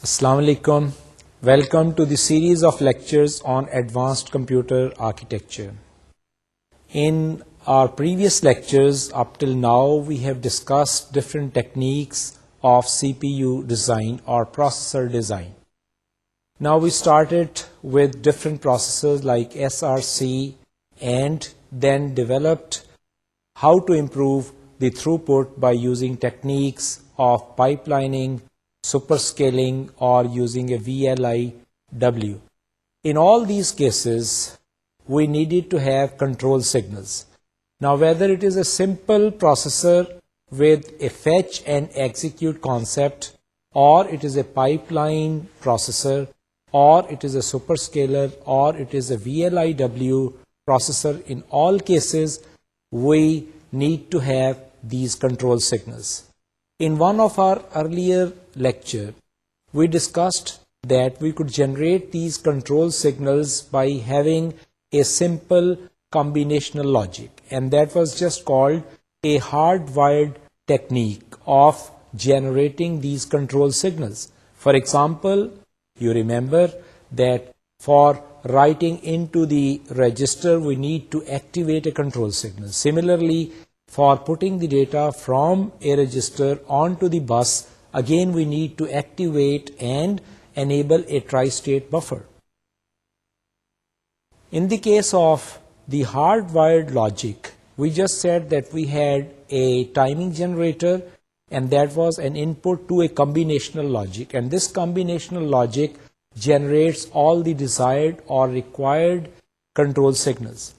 Assalamu alaikum. Welcome to the series of lectures on advanced computer architecture. In our previous lectures up till now, we have discussed different techniques of CPU design or processor design. Now we started with different processors like SRC and then developed how to improve the throughput by using techniques of pipelining, superscaling, or using a VLIW. In all these cases, we needed to have control signals. Now, whether it is a simple processor with a fetch and execute concept, or it is a pipeline processor, or it is a superscaler, or it is a VLIW processor, in all cases, we need to have these control signals. In one of our earlier lecture, we discussed that we could generate these control signals by having a simple combinational logic, and that was just called a hardwired technique of generating these control signals. For example, you remember that for writing into the register, we need to activate a control signal. Similarly, for putting the data from a register onto the bus, again we need to activate and enable a tri-state buffer. In the case of the hardwired logic, we just said that we had a timing generator, and that was an input to a combinational logic, and this combinational logic generates all the desired or required control signals.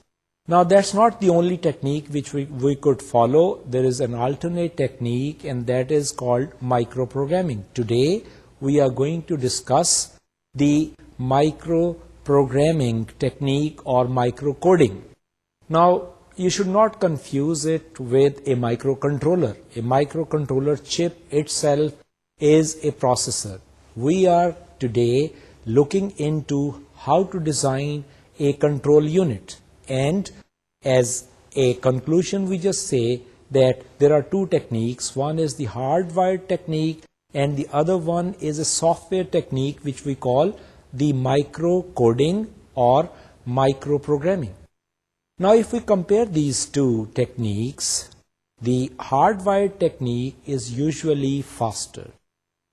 Now, that's not the only technique which we could follow. There is an alternate technique, and that is called microprogramming. Today, we are going to discuss the microprogramming technique or microcoding. Now, you should not confuse it with a microcontroller. A microcontroller chip itself is a processor. We are today looking into how to design a control unit. And as a conclusion, we just say that there are two techniques. One is the hardwired technique, and the other one is a software technique which we call the microcoding or microprogramming. Now, if we compare these two techniques, the hardwired technique is usually faster.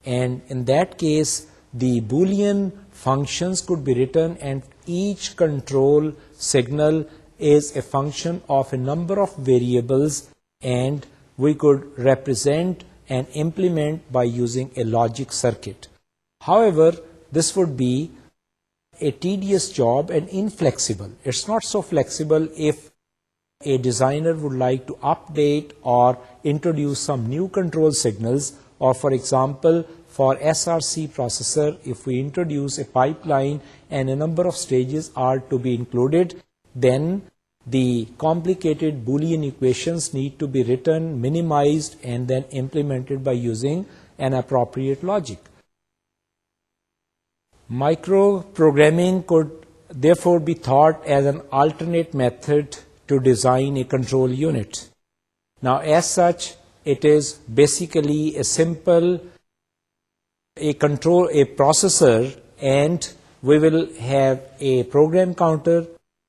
And in that case, the Boolean functions could be written, and each control signal is a function of a number of variables, and we could represent and implement by using a logic circuit. However, this would be a tedious job and inflexible. It's not so flexible if a designer would like to update or introduce some new control signals, or for example, for SRC processor, if we introduce a pipeline and a number of stages are to be included, then the complicated Boolean equations need to be written, minimized, and then implemented by using an appropriate logic. Microprogramming could therefore be thought as an alternate method to design a control unit. Now, as such, it is basically a simple a processor, and we will have a program counter.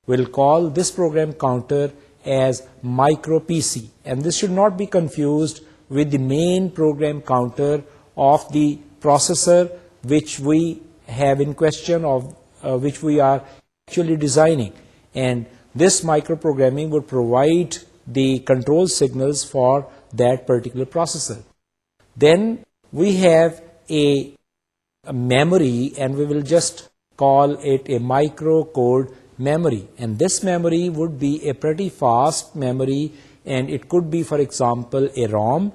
We'll call this program counter as micro PC, and this should not be confused with the main program counter of the processor which we have in question, of which we are actually designing. And this microprogramming would provide the control signals for that particular processor. Then we have a memory, and we will just call it a microcode memory, and this memory would be a pretty fast memory, and it could be, for example, a ROM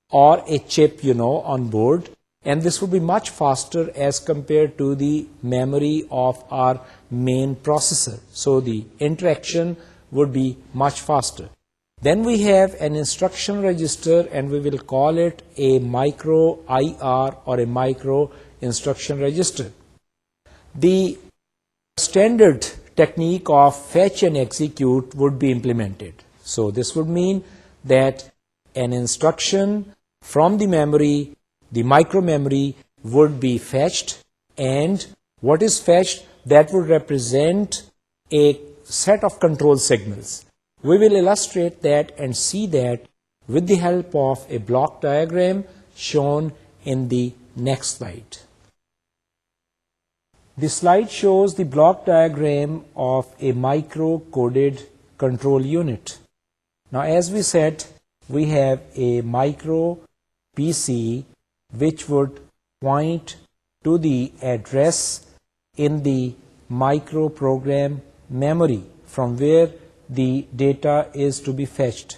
or a chip on board, and this would be much faster as compared to the memory of our main processor. So the interaction would be much faster. Then we have an instruction register, and we will call it a micro IR or a micro instruction register. The standard technique of fetch and execute would be implemented. So this would mean that an instruction from the memory, the micro memory, would be fetched, and what is fetched, that would represent a set of control signals. We will illustrate that and see that with the help of a block diagram shown in the next slide. The slide shows the block diagram of a micro-coded control unit. Now, as we said, we have a micro PC which would point to the address in the microprogram memory from where the data is to be fetched.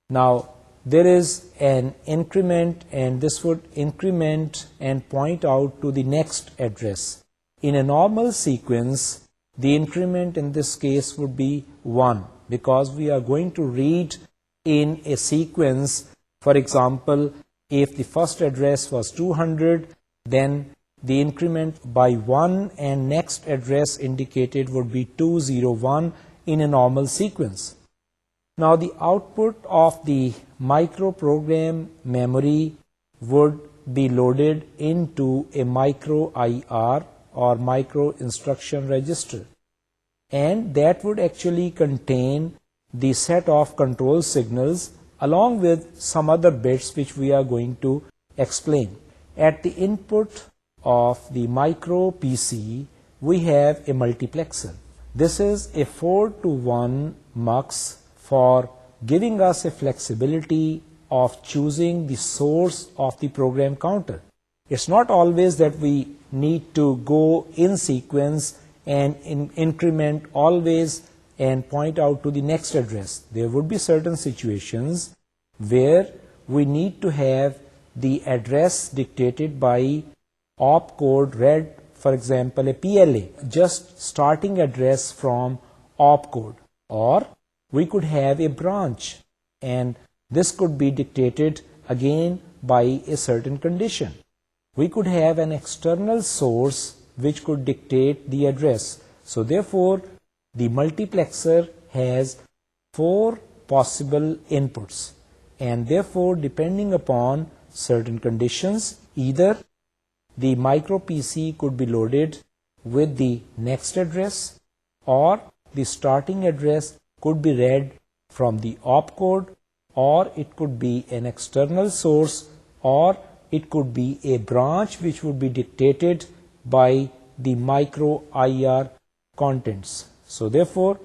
Now, there is an increment, and this would increment and point out to the next address. In a normal sequence, the increment in this case would be 1, because we are going to read in a sequence. For example, if the first address was 200, then the increment by 1 and next address indicated would be 201 in a normal sequence. Now, the output of the microprogram memory would be loaded into a micro IR or micro instruction register, and that would actually contain the set of control signals along with some other bits which we are going to explain. At the input of the micro PC, we have a multiplexer. This is a 4-to-1 MUX for giving us a flexibility of choosing the source of the program counter. It's not always that we need to go in sequence and increment always and point out to the next address. There would be certain situations where we need to have the address dictated by opcode read, for example, a PLA, just starting address from opcode. Or we could have a branch, and this could be dictated again by a certain condition. We could have an external source which could dictate the address. So therefore, the multiplexer has 4 possible inputs, and therefore, depending upon certain conditions, either the micro PC could be loaded with the next address, or the starting address could be read from the opcode, or it could be an external source, or it could be a branch which would be dictated by the micro IR contents. So therefore,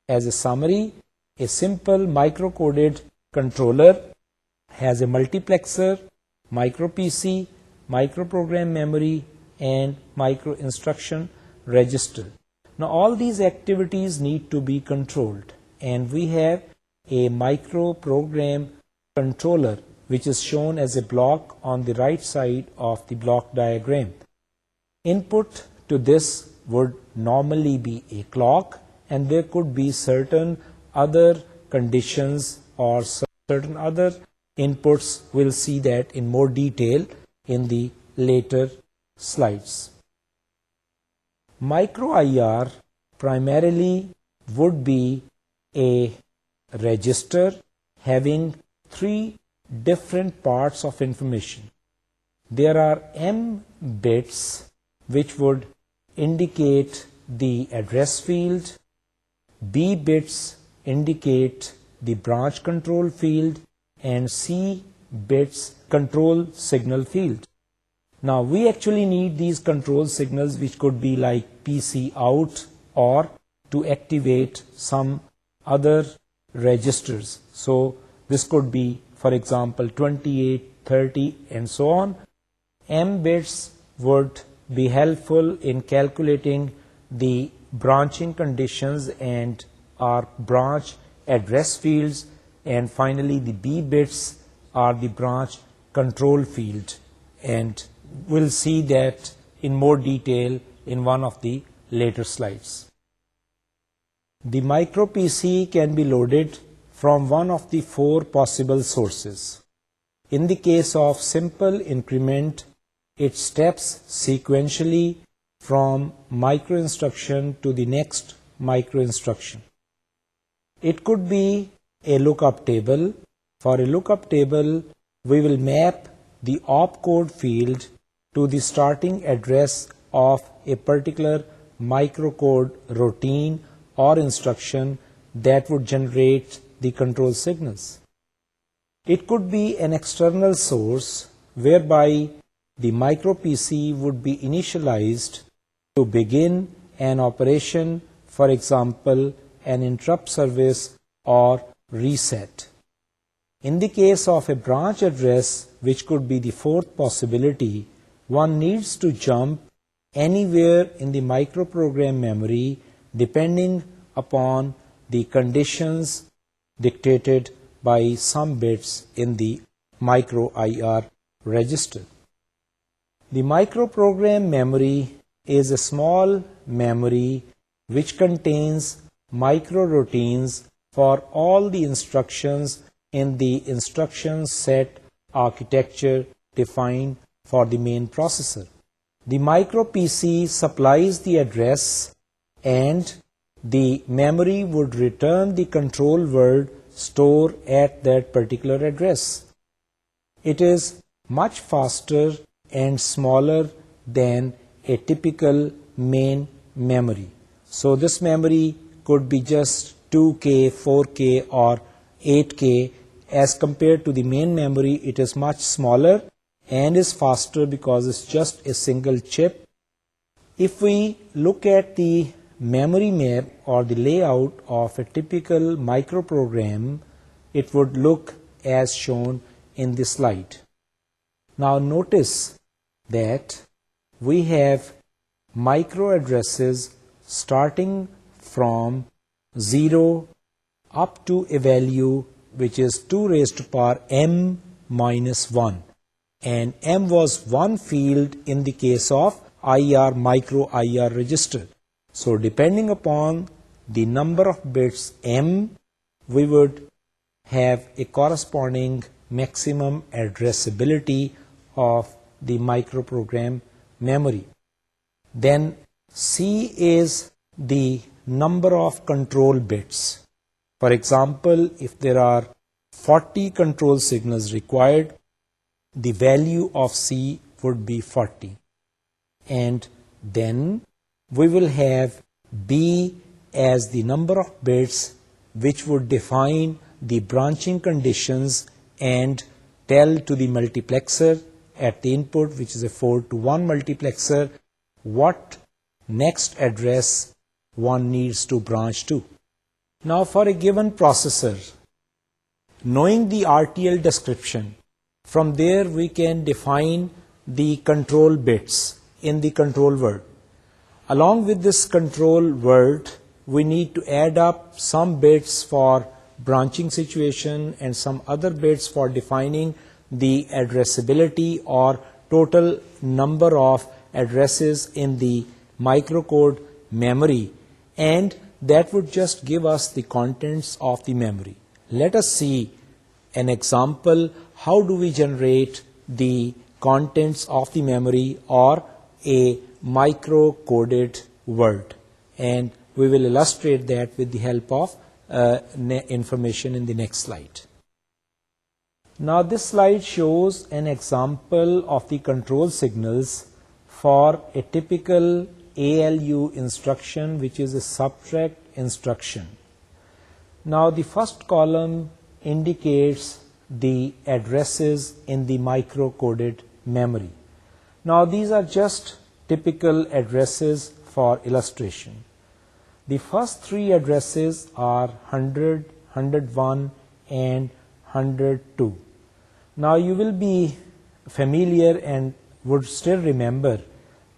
as a summary, a simple micro-coded controller has a multiplexer, micro PC, microprogram memory, and micro instruction register. Now, all these activities need to be controlled, and we have a microprogram controller which is shown as a block on the right side of the block diagram. Input to this would normally be a clock, and there could be certain other conditions or certain other inputs. We'll see that in more detail in the later slides. Micro IR primarily would be a register having 3 different parts of information. There are M bits which would indicate the address field, B bits indicate the branch control field, and C bits control signal field. Now, we actually need these control signals which could be like PC out or to activate some other registers. So this could be, for example, 28, 30, and so on. M bits would be helpful in calculating the branching conditions and our branch address fields, and finally the B bits are the branch control field, and we'll see that in more detail in one of the later slides. The micro PC can be loaded from one of the 4 possible sources. In the case of simple increment, it steps sequentially from micro instruction to the next micro instruction. It could be a lookup table. For a lookup table, we will map the opcode field to the starting address of a particular microcode routine or instruction that would generate the control signals. It could be an external source whereby the micro PC would be initialized to begin an operation, for example, an interrupt service or reset. In the case of a branch address, which could be the fourth possibility, one needs to jump anywhere in the microprogram memory depending upon the conditions dictated by some bits in the micro IR register. The microprogram memory is a small memory which contains microroutines for all the instructions in the instruction set architecture defined for the main processor. The micro PC supplies the address and the memory would return the control word stored at that particular address. It is much faster and smaller than a typical main memory. So this memory could be just 2K, 4K or 8K. As compared to the main memory, it is much smaller and is faster because it's just a single chip. If we look at the memory map or the layout of a typical microprogram, it would look as shown in this slide. Now notice that we have micro addresses starting from 0 up to a value which is 2 raised to power m minus 1. And m was one field in the case of IR micro IR register. So depending upon the number of bits m, we would have a corresponding maximum addressability of the microprogram memory. Then C is the number of control bits. For example, if there are 40 control signals required, the value of C would be 40. And then we will have B as the number of bits which would define the branching conditions and tell to the multiplexer at the input, which is a 4 to 1 multiplexer, what next address one needs to branch to. Now for a given processor, knowing the RTL description, from there we can define the control bits in the control word. Along with this control word, we need to add up some bits for branching situation and some other bits for defining the addressability or total number of addresses in the microcode memory, and that would just give us the contents of the memory. Let us see an example. How do we generate the contents of the memory or a micro-coded word? And we will illustrate that with the help of information in the next slide. Now this slide shows an example of the control signals for a typical ALU instruction, which is a subtract instruction. Now the first column indicates the addresses in the micro-coded memory. Now these are just typical addresses for illustration. The first three addresses are 100, 101 and 102. Now you will be familiar and would still remember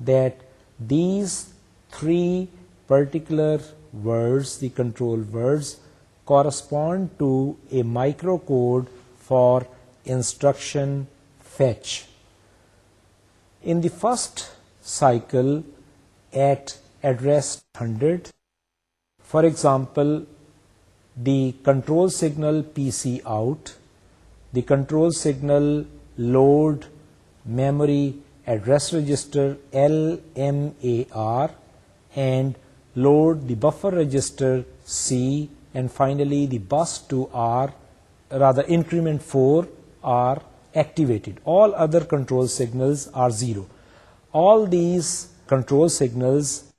that these three particular words, the control words, correspond to a microcode for instruction fetch. In the first cycle at address 100, for example, the control signal PC out, the control signal load memory address register LMAR, and load the buffer register C, and finally the bus to R, rather increment 4 are activated. All other control signals are 0. all these control signals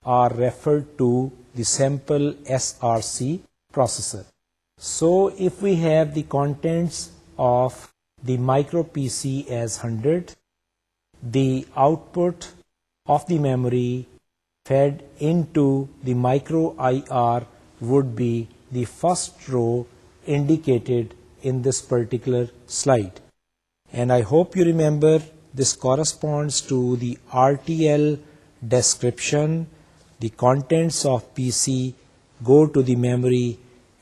are referred to the sample SRC processor. So if we have the contents of the micro PC as 100, the output of the memory fed into the micro IR would be the first row indicated in this particular slide. And I hope you remember this corresponds to the RTL description. The contents of PC go to the memory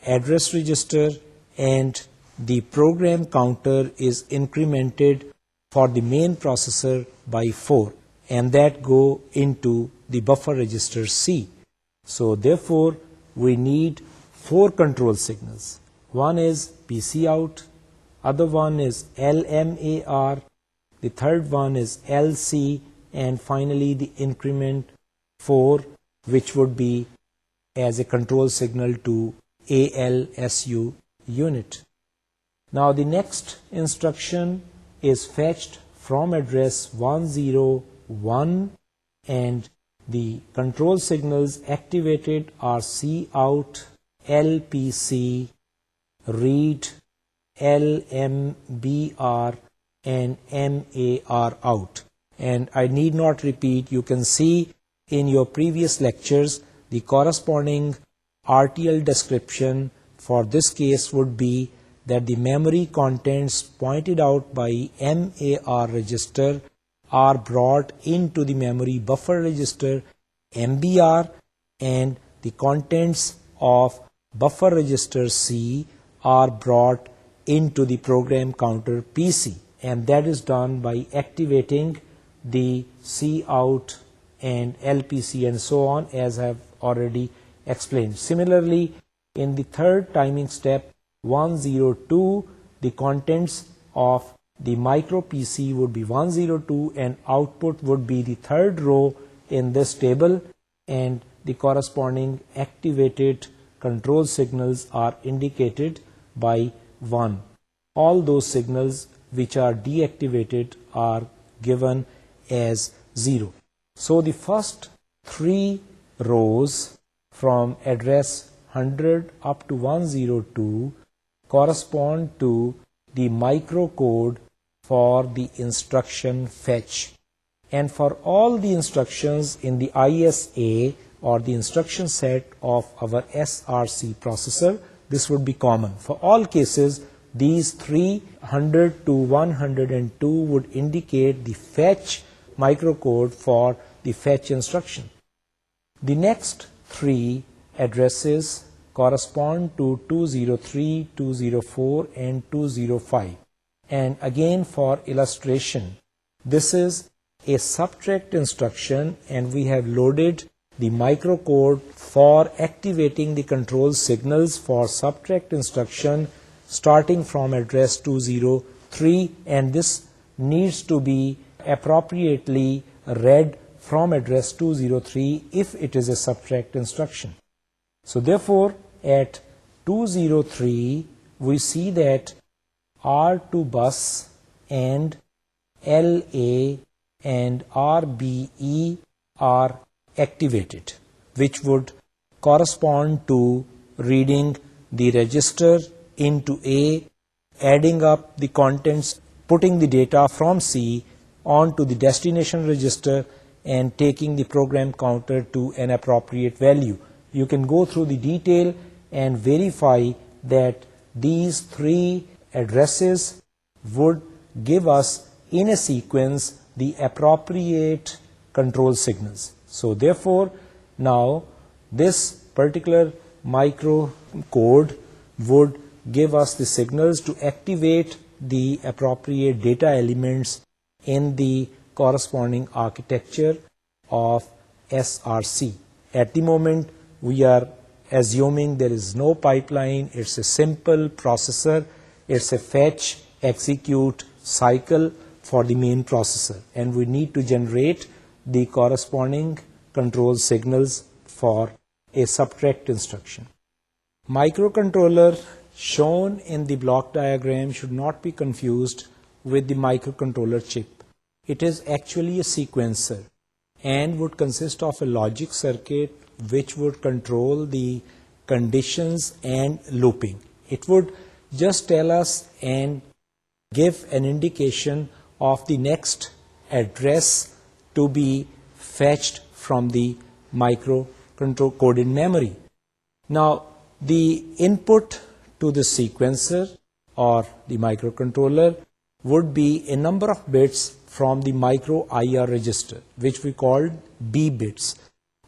address register and the program counter is incremented for the main processor by 4, and that go into the buffer register C. So therefore we need 4 control signals. One is PC out, other one is LMAR, the third one is LC, and finally the increment 4, which would be as a control signal to ALSU unit. Now the next instruction is fetched from address 101, and the control signals activated are Cout, LPC, read, LMBR, and MAR out. And I need not repeat, you can see in your previous lectures the corresponding RTL description for this case would be that the memory contents pointed out by MAR register are brought into the memory buffer register MBR, and the contents of buffer register C are brought into the program counter PC, and that is done by activating the Cout and LPC and so on, as I have already explained. Similarly, in the third timing step 102, the contents of the micro PC would be 102 and output would be the third row in this table, and the corresponding activated control signals are indicated by 1. All those signals which are deactivated are given as 0. So the first 3 rows from address 100 up to 102 correspond to the microcode for the instruction fetch. And for all the instructions in the ISA or the instruction set of our SRC processor, this would be common. For all cases, these 300 to 102 would indicate the fetch microcode for the fetch instruction. The next 3 addresses correspond to 203, 204, and 205. And again, for illustration, this is a subtract instruction, and we have loaded the microcode for activating the control signals for subtract instruction starting from address 203, and this needs to be appropriately read from address 203 if it is a subtract instruction. So therefore, at 203, we see that R2 bus and LA and RBE are activated, which would correspond to reading the register into A, adding up the contents, putting the data from C onto the destination register, and taking the program counter to an appropriate value. You can go through the detail and verify that these 3 addresses would give us in a sequence the appropriate control signals. So therefore, now this particular microcode would give us the signals to activate the appropriate data elements in the corresponding architecture of SRC. At the moment, we are assuming there is no pipeline. It's a simple processor. It's a fetch, execute cycle for the main processor, and we need to generate the corresponding control signals for a subtract instruction. Microcontroller shown in the block diagram should not be confused with the microcontroller chip. it is actually a sequencer and would consist of a logic circuit which would control the conditions and looping. It would just tell us and give an indication of the next address to be fetched from the microcode memory. Now, the input to the sequencer or the microcontroller would be a number of bits from the micro IR register, which we called B bits.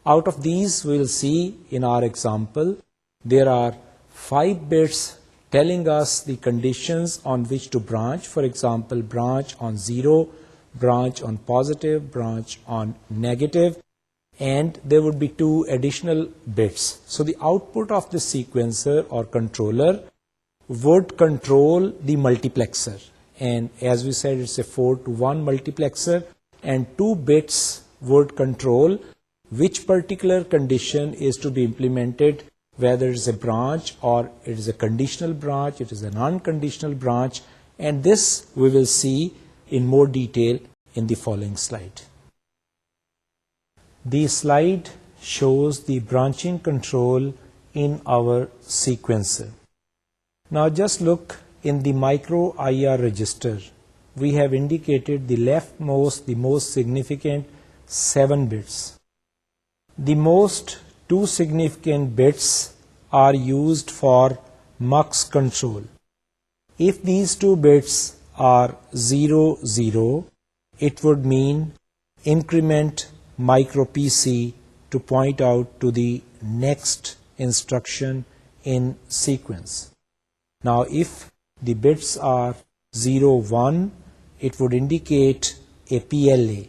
Out of these, we will see in our example, there are 5 bits telling us the conditions on which to branch. For example, branch on 0, branch on positive, branch on negative, and there would be 2 additional bits. So the output of the sequencer or controller would control the multiplexer. And as we said, it's a 4-to-1 multiplexer, and 2 bits would control which particular condition is to be implemented, whether it's a branch or it is a conditional branch, it is an unconditional branch, and this we will see in more detail in the following slide. The slide shows the branching control in our sequencer. Now just look in the micro IR register. We have indicated the leftmost, the most significant 7 bits. The most 2 significant bits are used for MUX control. If these 2 bits are 0, 0, it would mean increment micro PC to point out to the next instruction in sequence. Now, if the bits are 0, 1, it would indicate a PLA.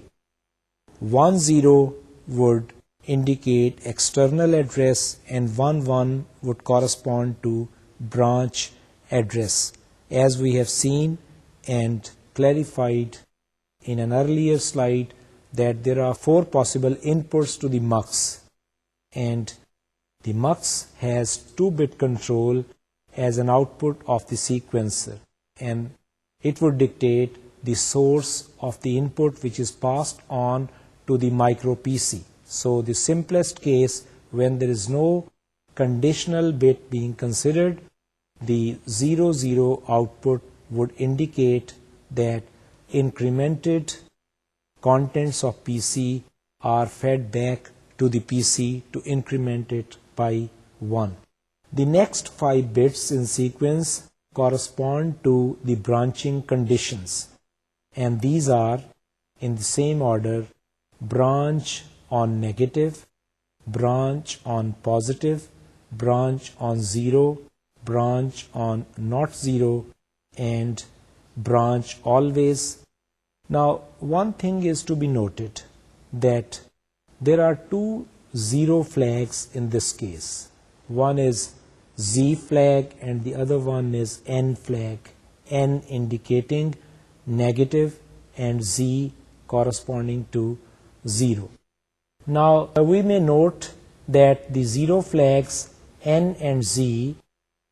1, 0 would indicate external address, and 1, 1 would correspond to branch address. As we have seen and clarified in an earlier slide, that there are 4 possible inputs to the MUX, and the MUX has 2-bit control as an output of the sequencer, and it would dictate the source of the input which is passed on to the micro PC. So the simplest case, when there is no conditional bit being considered, the 0, 0 output would indicate that incremented contents of PC are fed back to the PC to increment it by 1. The next 5 bits in sequence correspond to the branching conditions, and these are in the same order: branch on negative, branch on positive, branch on 0, branch on not 0, and branch always. Now, one thing is to be noted, that there are 2 0 flags in this case. One is Z flag and the other one is N flag, N indicating negative and Z corresponding to 0. Now, we may note that the 0 flags N and Z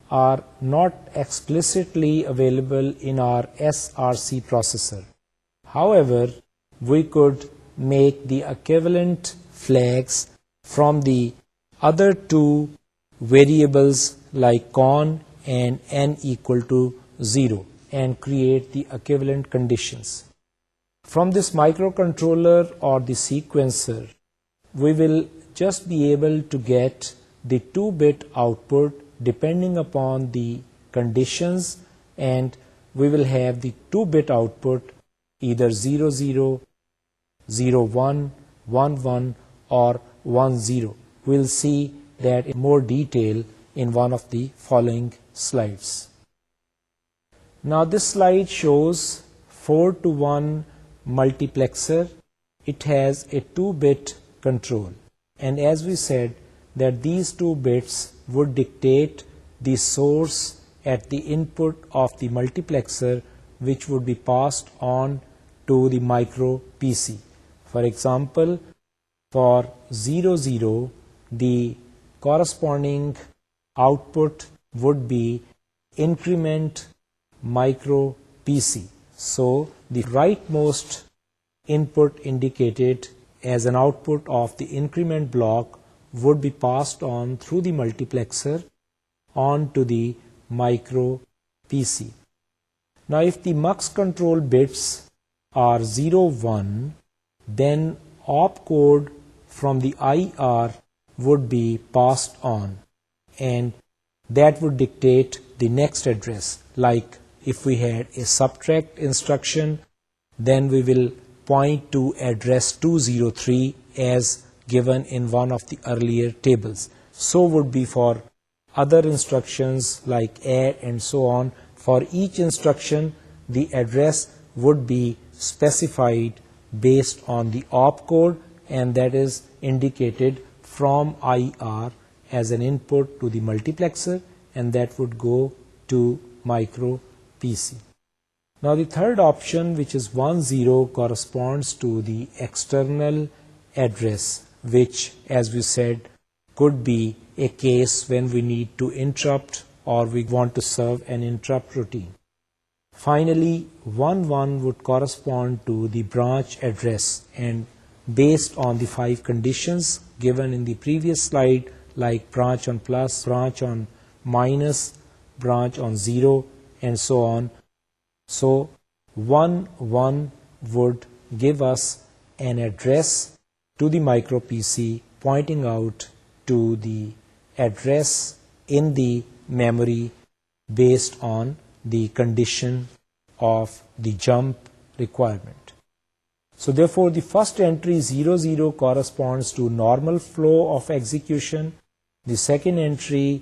are not explicitly available in our SRC processor. However, we could make the equivalent flags from the other 2 variables like con and n equal to 0 and create the equivalent conditions. From this microcontroller or the sequencer, we will just be able to get the 2-bit output depending upon the conditions, and we will have the 2-bit output either 0, 0, 0, 1, 1, 1 or 1, 0. We'll see that in more detail in one of the following slides. Now this slide shows 4-to-1 multiplexer. It has a 2-bit control, and as we said that these 2 bits would dictate the source at the input of the multiplexer, which would be passed on to the micro PC. For example, for 0, 0, the corresponding output would be increment micro PC. So the rightmost input indicated as an output of the increment block would be passed on through the multiplexer on to the micro PC. Now if the MUX control bits are 0, 1, then opcode from the IR would be passed on, and that would dictate the next address. Like if we had a subtract instruction, then we will point to address 203 as given in one of the earlier tables. So would be for other instructions like add and so on. For each instruction, the address would be specified based on the opcode, and that is indicated from IR as an input to the multiplexer, and that would go to micro PC. Now the third option, which is 10, corresponds to the external address, which, as we said, could be a case when we need to interrupt or we want to serve an interrupt routine. Finally, 11 would correspond to the branch address, and based on the 5 conditions given in the previous slide, like branch on plus, branch on minus, branch on 0, and so on. So 11 would give us an address to the micro PC pointing out to the address in the memory based on the condition of the jump requirement. So therefore the first entry 00 corresponds to normal flow of execution. The second entry,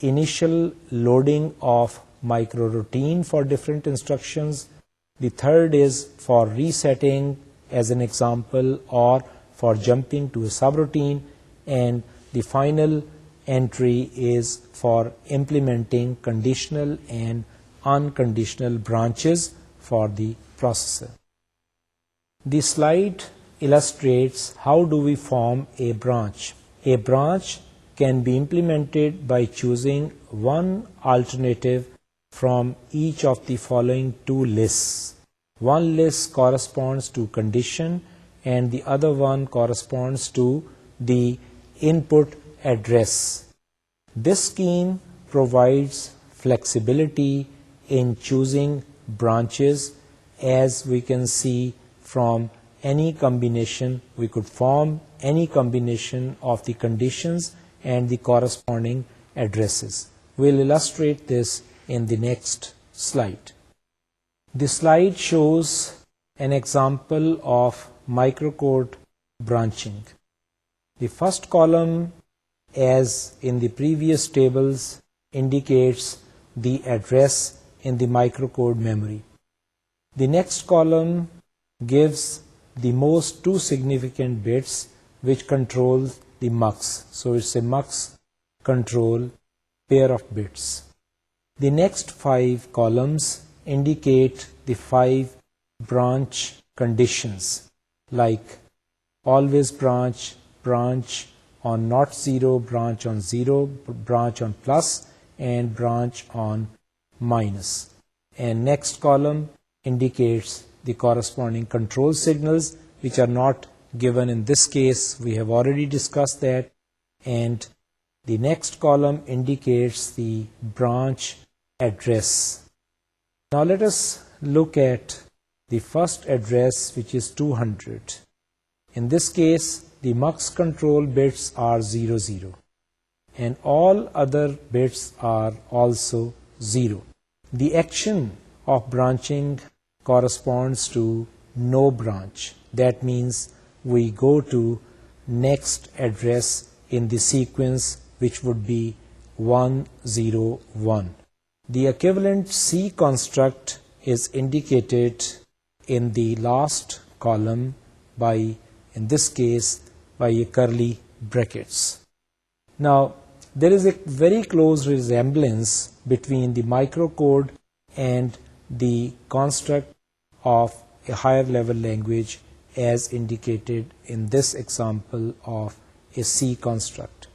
initial loading of micro routine for different instructions. The third is for resetting as an example or for jumping to a subroutine, and the final entry is for implementing conditional and unconditional branches for the processor. The slide illustrates how do we form a branch. A branch can be implemented by choosing one alternative from each of the following 2 lists. One list corresponds to condition and the other one corresponds to the input address. This scheme provides flexibility in choosing branches. As we can see, from any combination, we could form any combination of the conditions and the corresponding addresses. We'll illustrate this in the next slide. The slide shows an example of microcode branching. The first column, as in the previous tables, indicates the address in the microcode memory. The next column gives the most 2 significant bits which control the MUX. So it's a MUX control pair of bits. The next 5 columns indicate the 5 branch conditions, like always branch, branch on not 0, branch on 0, branch on plus, and branch on minus. And next column indicates the corresponding control signals, which are not given in this case. We have already discussed that. And the next column indicates the branch address. Now let us look at the first address, which is 200. In this case, the MUX control bits are 00, and all other bits are also 0. The action of branching corresponds to no branch. That means we go to next address in the sequence, which would be 101. The equivalent C construct is indicated in the last column by, in this case, by a curly brackets. Now, there is a very close resemblance between the microcode and the construct of a higher level language as indicated in this example of a C construct.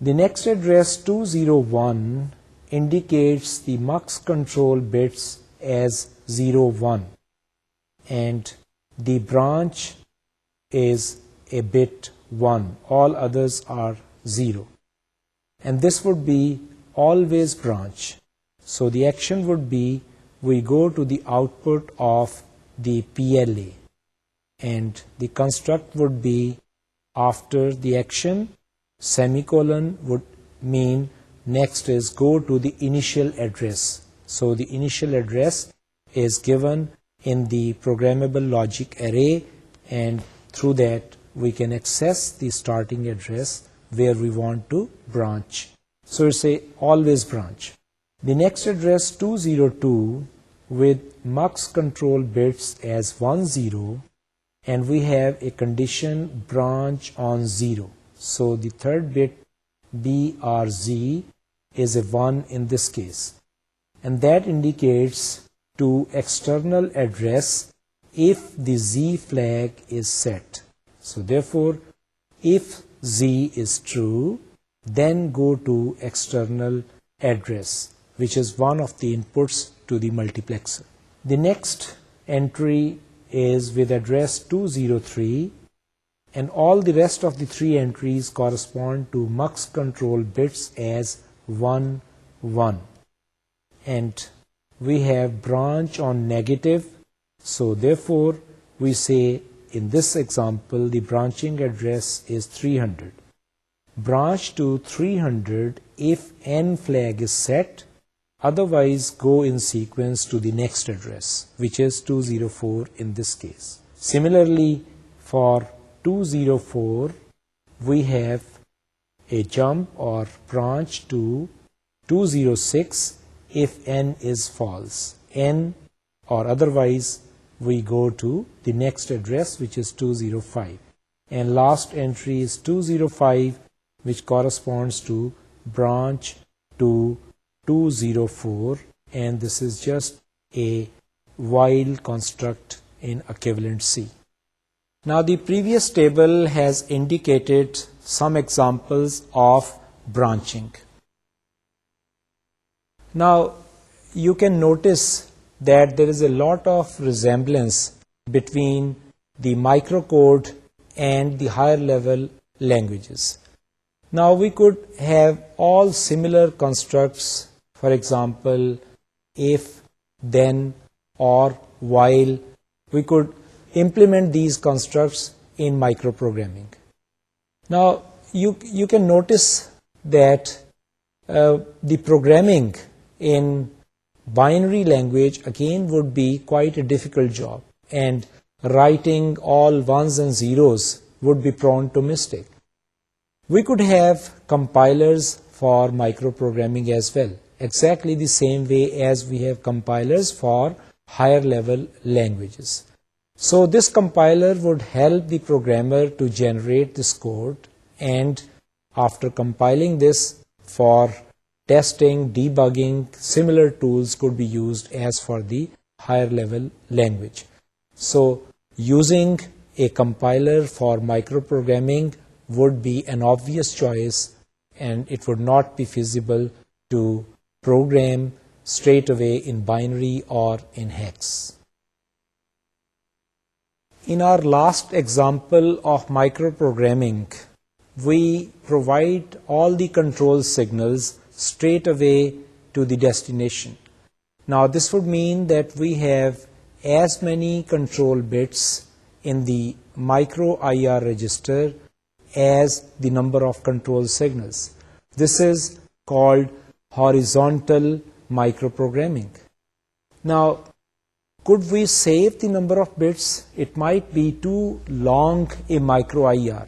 The next address 201 indicates the MUX control bits as 01, and the branch is a bit 1, all others are 0. And this would be always branch. So the action would be, we go to the output of the PLA, and the construct would be, after the action, semicolon would mean next is go to the initial address. So the initial address is given in the programmable logic array, and through that we can access the starting address where we want to branch. So it's a always branch. The next address 202 with MUX control bits as 10, and we have a condition branch on 0. So the third bit BRZ is a 1 in this case, and that indicates to external address if the Z flag is set. So therefore, if Z is true, then go to external address, which is one of the inputs to the multiplexer. The next entry is with address 203, and all the rest of the 3 entries correspond to MUX control bits as 1, 1. And we have branch on negative, so therefore we say in this example the branching address is 300. Branch to 300 if N flag is set, otherwise go in sequence to the next address, which is 204 in this case. Similarly, for 204, we have a jump or branch to 206 if N is false. N, or otherwise we go to the next address, which is 205. And last entry is 205, which corresponds to branch to 204, and this is just a while construct in equivalent C. Now the previous table has indicated some examples of branching. Now you can notice that there is a lot of resemblance between the microcode and the higher level languages. Now we could have all similar constructs, for example, if, then, or, while. We could implement these constructs in microprogramming. Now you can notice that the programming in binary language again would be quite a difficult job, and writing all ones and zeros would be prone to mistake. We could have compilers for microprogramming as well, exactly the same way as we have compilers for higher level languages. So this compiler would help the programmer to generate this code, and after compiling this for testing, debugging, similar tools could be used as for the higher level language. So using a compiler for microprogramming would be an obvious choice, and it would not be feasible to program straight away in binary or in hex. In our last example of microprogramming, we provide all the control signals straight away to the destination. Now this would mean that we have as many control bits in the micro IR register as the number of control signals. This is called horizontal microprogramming. Now, could we save the number of bits? It might be too long a micro IR.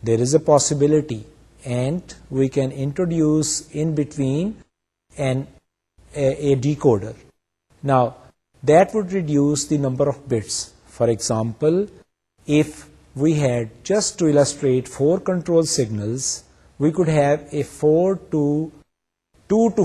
There is a possibility, and we can introduce in between a decoder. Now, that would reduce the number of bits. For example, if we had, just to illustrate, 4 control signals, we could have a 2 to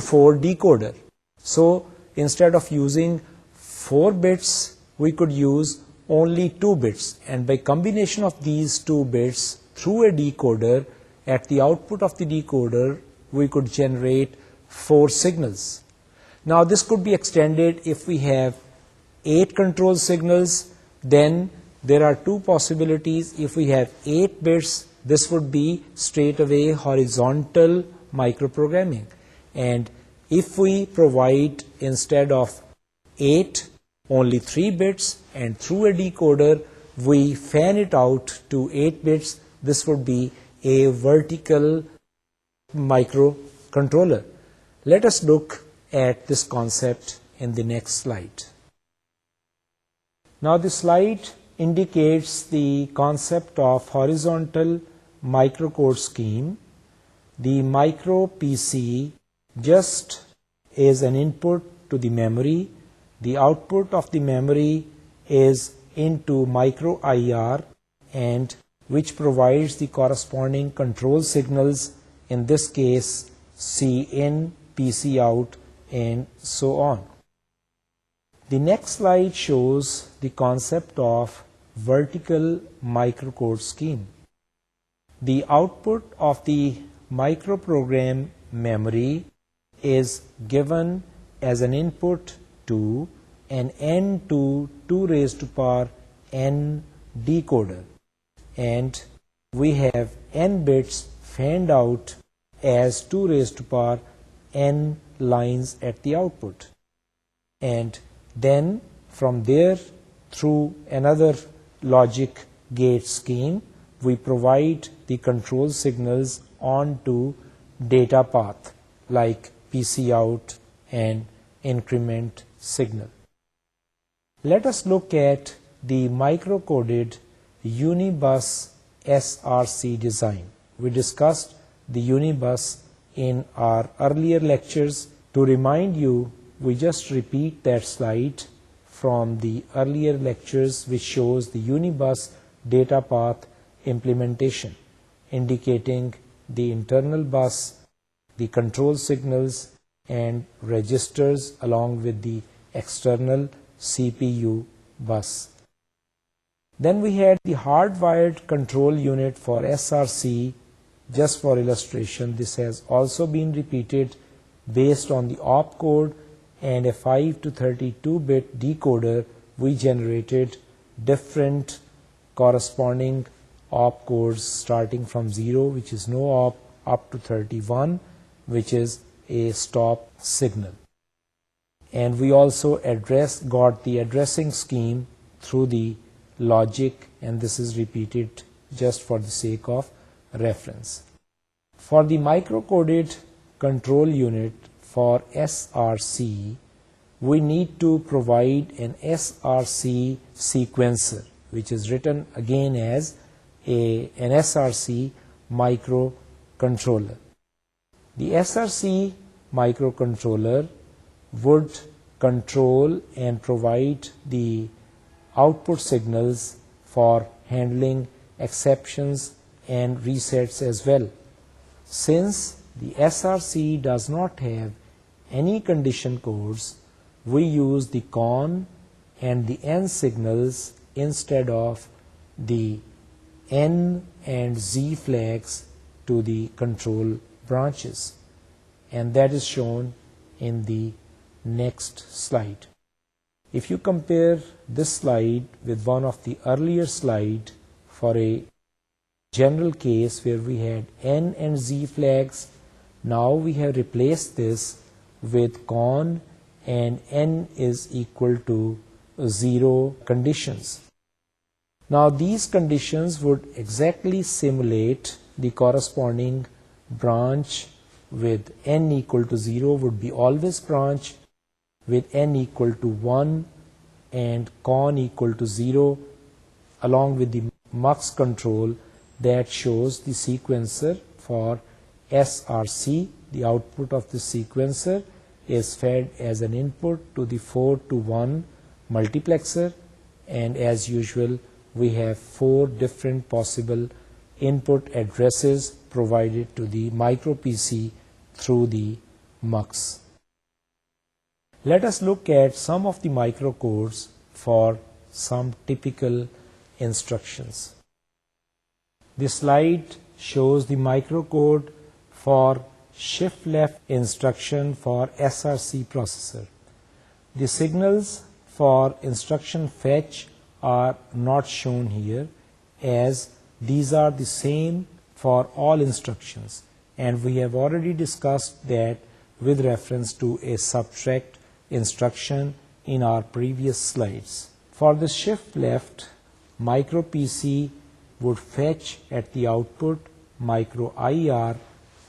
4 decoder. So instead of using 4 bits, we could use only 2 bits, and by combination of these 2 bits through a decoder, at the output of the decoder we could generate 4 signals. Now this could be extended if we have 8 control signals, then there are two possibilities. If we have 8 bits, this would be straight away horizontal microprogramming. And if we provide, instead of 8, only 3 bits, and through a decoder we fan it out to 8 bits, this would be a vertical microcontroller. Let us look at this concept in the next slide. Now this slide indicates the concept of horizontal microcode scheme. The micro PC just is an input to the memory. The output of the memory is into micro IR, and which provides the corresponding control signals, in this case C in, PC out, and so on. The next slide shows the concept of vertical microcode scheme. The output of the microprogram memory is given as an input to an n to 2 raised to power n decoder, and we have n bits fanned out as 2 raised to power n lines at the output, and then from there through another logic gate scheme we provide the control signals onto data path like PC out and increment signal. Let us look at the microcoded Unibus SRC design. We discussed the Unibus in our earlier lectures. To remind you, we just repeat that slide from the earlier lectures, which shows the Unibus data path implementation, indicating the internal bus, the control signals and registers along with the external CPU bus. Then we had the hardwired control unit for SRC. Just for illustration, this has also been repeated based on the opcode and a 5 to 32-bit decoder. We generated different corresponding opcodes starting from 0, which is no op, up to 31, which is a stop signal. And we also got the addressing scheme through the logic, and this is repeated just for the sake of reference. For the microcoded control unit for SRC, we need to provide an SRC sequencer, which is written again as an SRC microcontroller. The SRC microcontroller would control and provide the output signals for handling exceptions and resets as well. Since the SRC does not have any condition codes, we use the CON and the N signals instead of the N and Z flags to the control branches, and that is shown in the next slide. If you compare this slide with one of the earlier slide for a general case where we had N and Z flags, now we have replaced this with CON and N is equal to 0 conditions. Now these conditions would exactly simulate the corresponding branch. With N equal to 0 would be always branch, with N equal to 1 and CON equal to 0, along with the MUX control that shows the sequencer for SRC. The output of the sequencer is fed as an input to the 4 to 1 multiplexer, and as usual we have 4 different possible input addresses provided to the micro PC through the MUX. Let us look at some of the microcodes for some typical instructions. This slide shows the microcode for shift left instruction for SRC processor. The signals for instruction fetch are not shown here, as these are the same for all instructions, and we have already discussed that with reference to a subtract instruction in our previous slides. For the shift left, micro PC would fetch at the output micro IR,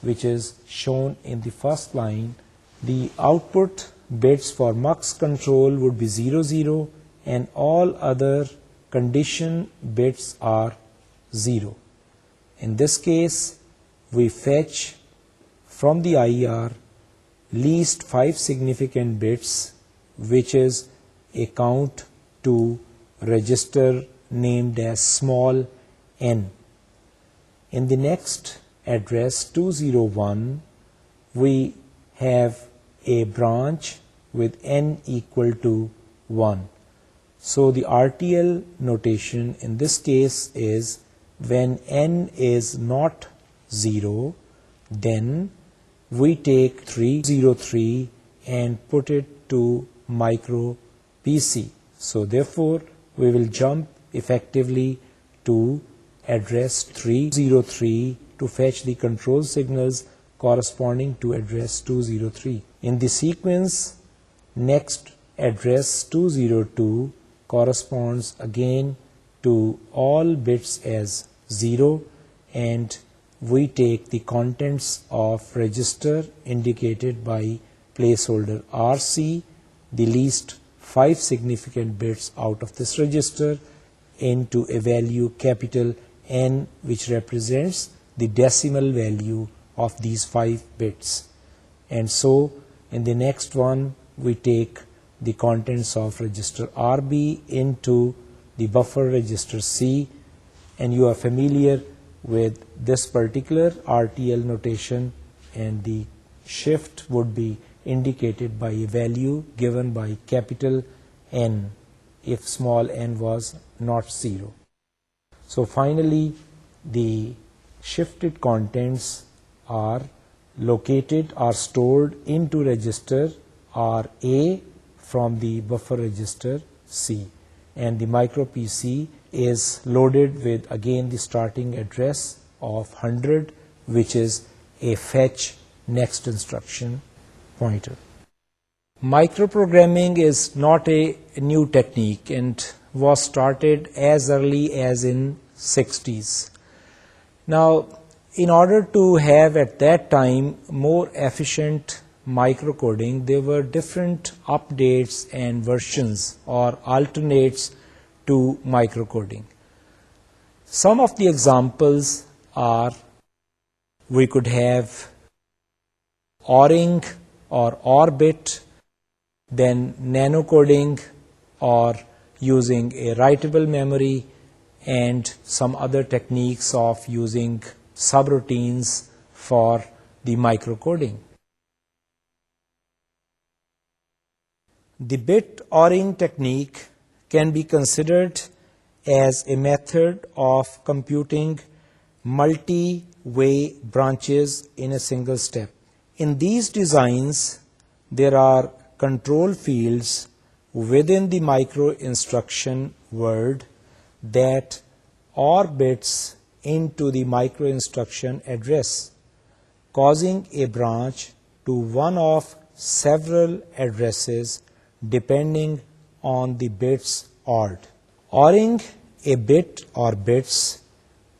which is shown in the first line. The output bits for MUX control would be 00, and all other condition bits are 0. In this case, we fetch from the IR least 5 significant bits, which is a count to register named as small n. In the next address 201, we have a branch with n equal to 1. So the RTL notation in this case is when n is not 0, then we take 303 and put it to micro PC. So therefore, we will jump effectively to address 303 to fetch the control signals corresponding to address 203. In the sequence, next address 202 corresponds again to all bits as 0, and we take the contents of register indicated by placeholder RC, the least 5 significant bits out of this register, into a value capital N, which represents the decimal value of these 5 bits. And so in the next one, we take the contents of register RB into the buffer register C, and you are familiar with this particular RTL notation, and the shift would be indicated by a value given by capital N if small n was not 0. So finally, the shifted contents are stored into register RA from the buffer register C, and the micro PC is loaded with again the starting address of 100, which is a fetch next instruction pointer. Microprogramming is not a new technique and was started as early as in 60s. Now, in order to have at that time more efficient microcoding, there were different updates and versions or alternates to microcoding. Some of the examples are, we could have ORing or OR-bit, then nanocoding or using a writable memory, and some other techniques of using subroutines for the microcoding. The bit ORing technique can be considered as a method of computing multi-way branches in a single step. In these designs, there are control fields within the micro instruction word that OR bits into the micro instruction address, causing a branch to one of several addresses depending on the bits ORed. ORing a bit or bits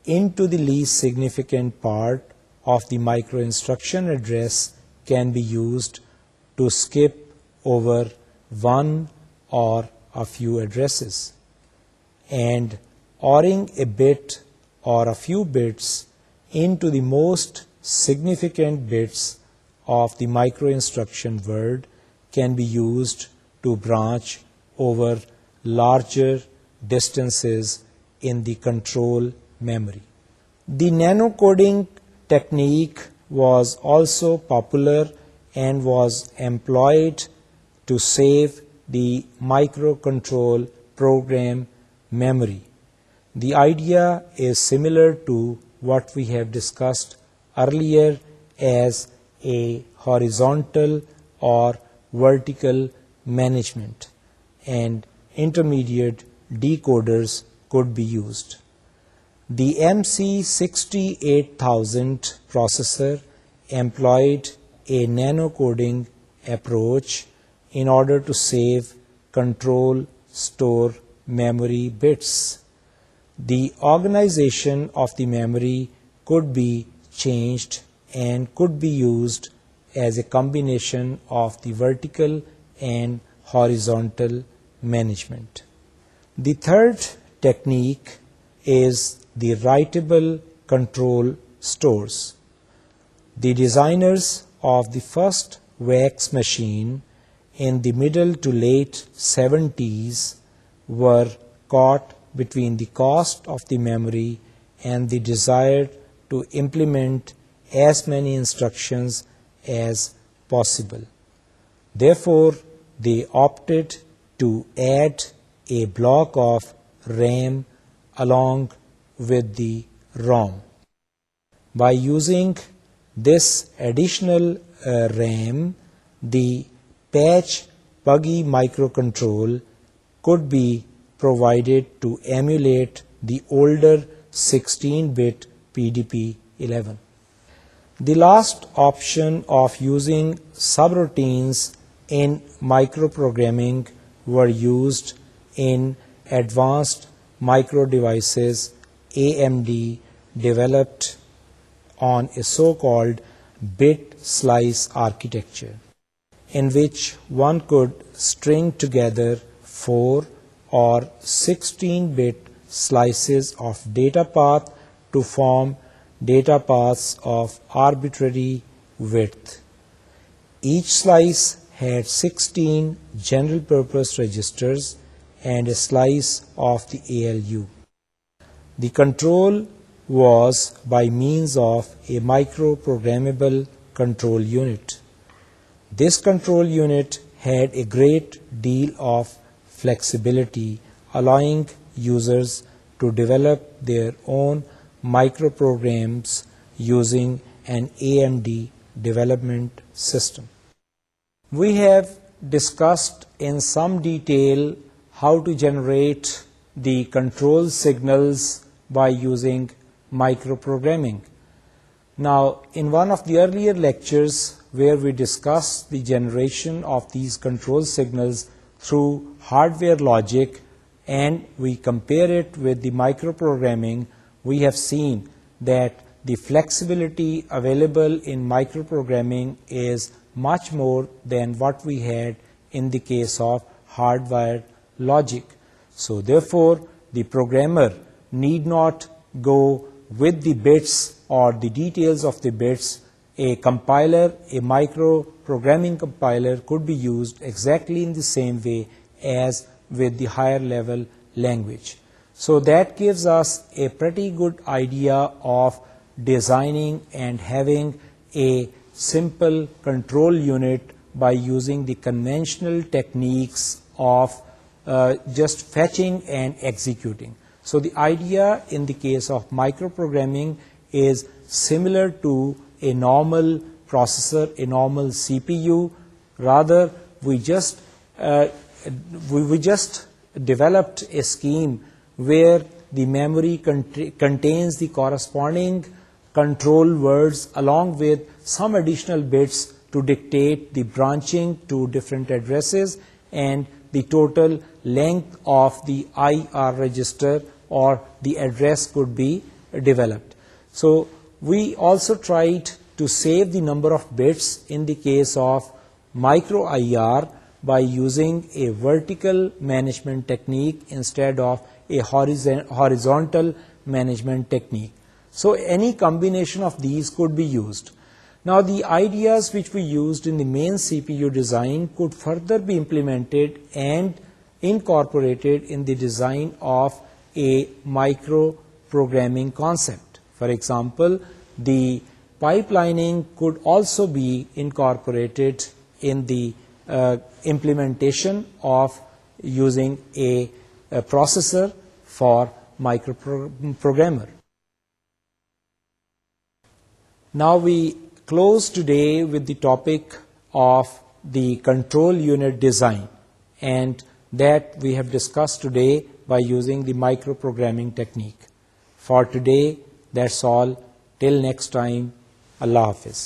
into the least significant part of the micro instruction address can be used to skip over one or a few addresses, and ORing a bit or a few bits into the most significant bits of the micro instruction word can be used to branch over larger distances in the control memory. The nanocoding technique was also popular and was employed to save the microcontrol program memory. The idea is similar to what we have discussed earlier as a horizontal or vertical management, and intermediate decoders could be used. The MC68000 processor employed a nanocoding approach in order to save, control, store memory bits. The organization of the memory could be changed and could be used as a combination of the vertical and horizontal management. The third technique is the writable control stores. The designers of the first VAX machine in the middle to late 70s were caught between the cost of the memory and the desire to implement as many instructions as possible. Therefore, they opted to add a block of RAM along with the ROM. By using this additional RAM, the patch buggy microcontrol could be provided to emulate the older 16-bit PDP-11. The last option of using subroutines in microprogramming were used in advanced micro devices AMD developed on a so-called bit slice architecture, in which one could string together 4 or 16-bit slices of data path to form data paths of arbitrary width. Each slice had 16 general purpose registers and a slice of the ALU. The control was by means of a microprogrammable control unit. This control unit had a great deal of flexibility, allowing users to develop their own microprograms using an AMD development system. We have discussed in some detail how to generate the control signals by using microprogramming. Now, in one of the earlier lectures where we discussed the generation of these control signals through hardware logic and we compare it with the microprogramming, we have seen that the flexibility available in microprogramming is much more than what we had in the case of hardwired logic. So therefore, the programmer need not go with the bits or the details of the bits. A compiler, a microprogramming compiler could be used exactly in the same way as with the higher level language. So that gives us a pretty good idea of designing and having a simple control unit by using the conventional techniques of just fetching and executing. So the idea in the case of microprogramming is similar to a normal processor, a normal CPU. Rather, we just developed a scheme where the memory contains the corresponding control words along with some additional bits to dictate the branching to different addresses and the total length of the IR register or the address could be developed. So we also tried to save the number of bits in the case of micro IR by using a vertical management technique instead of a horizontal management technique. So any combination of these could be used. Now the ideas which we used in the main CPU design could further be implemented and incorporated in the design of a microprogramming concept. For example, the pipelining could also be incorporated in the implementation of using a processor for microprogrammer. Now we close today with the topic of the control unit design, and that we have discussed today by using the microprogramming technique. For today, that's all. Till next time, Allah Hafiz.